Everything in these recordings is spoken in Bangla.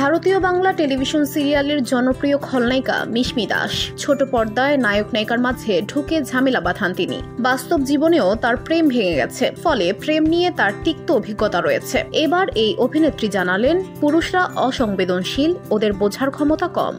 ভারতীয় বাংলা টেলিভিশন সিরিয়ালের জনপ্রিয় খলনায়িকা মিশমি দাস ছোট পর্দায় নায়ক নায়িকার মাঝে ঢুকে ঝামেলা বাঁধান তিনি। বাস্তব জীবনেও তার প্রেম ভেঙে গেছে, ফলে প্রেম নিয়ে তার তিক্ত অভিজ্ঞতা রয়েছে। এবার এই অভিনেত্রী জানালেন, পুরুষরা অসংবেদনশীল, ওদের বোঝার ক্ষমতা কম।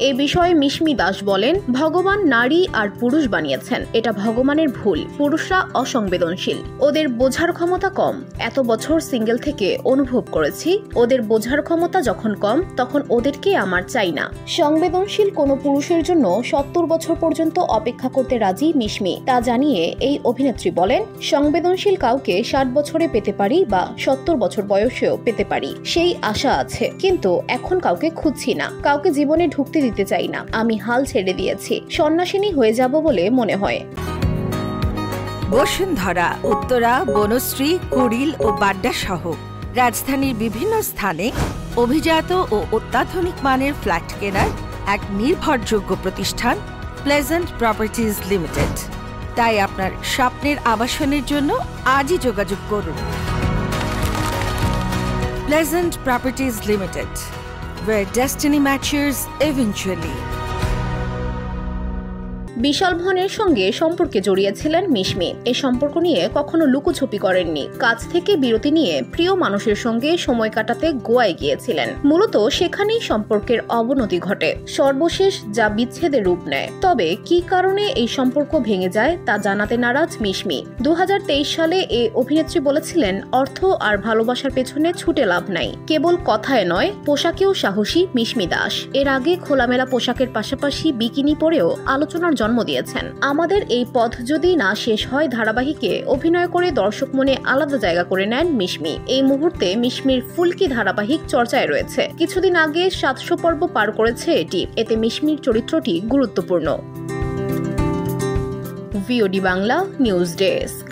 এ বিষয়ে মিশমি দাস বলেন, ভগবান নারী আর পুরুষ বানিয়েছেন, এটা ভগবানের ভুল। পুরুষরা অসংবেদনশীল, ওদের বোঝার ক্ষমতা কম। এত বছর সিঙ্গেল থেকে অনুভব করেছি, ওদের বোঝার ক্ষমতা যখন কম, তখন ওদেরকে আমার চাই না। সংবেদনশীল কোনো পুরুষের জন্য 70 বছর পর্যন্ত অপেক্ষা করতে রাজি মিশমি। তা জানিয়ে এই অভিনেত্রী বলেন, সংবেদনশীল কাউকে 60 বছরে পেতে পারি বা 70 বছর বয়সেও পেতে পারি, সেই আশা আছে। কিন্তু এখন কাউকে খুঁজছি না, কাউকে জীবনে ঢুকতে দিতে চাই না। আমি হাল ছেড়ে দিয়েছি, সন্ন্যাসিনী হয়ে যাব বলে মনে হয়। বসুন্ধরা, উত্তরা, বনশ্রী, কুড়িল ও বাড্ডা সহ রাজধানীর বিভিন্ন স্থানে অভিজাত ও অত্যাধুনিক মানের ফ্ল্যাট কেনার এক নির্ভরযোগ্য প্রতিষ্ঠান প্লেজেন্ট প্রপার্টিজ লিমিটেড। তাই আপনার স্বপ্নের আবাসনের জন্য আজই যোগাযোগ করুন। Pleasant properties limited, where destiny matches eventually. বিশাল ভনের সঙ্গে সম্পর্কে জড়িয়েছিলেন মিশমি। এই সম্পর্ক নিয়ে কখনো লুকোছুপি করেননি। কাজ থেকে বিরতি নিয়ে প্রিয় মানুষের সঙ্গে সময় কাটাতে গোয়ায় গিয়েছিলেন। মূলত সেখানেই সম্পর্কের অবনতি ঘটে, সর্বশেষ যা বিচ্ছেদের রূপ নেয়। তবে কি কারণে এই সম্পর্ক ভেঙে যায় তা জানাতে নারাজ মিশমি। 2023 সালে এই অভিনেত্রী বলেছিলেন, অর্থ আর ভালোবাসার পেছনে ছুটে লাভ নাই, কেবল কথায় নয় পোশাকেও সাহসী মিশমি দাস। এর আগে খোলামেলা পোশাকের পাশাপাশি বিকিনি পরেও আলোচনার জন্ম দিয়েছেন। আমাদের এই পথ যদি না শেষ হয় ধারাবাহিকে অভিনয় করে দর্শক মনে আলাদা জায়গা করে নেন মিশমি। এই মুহূর্তে মিশমির ফুলকি ধারাবাহিক চর্চায় রয়েছে। কিছুদিন আগে 700 পর্ব পার করেছে এটি। এতে মিশমির চরিত্রটি গুরুত্বপূর্ণ। VOD Bangla news desk.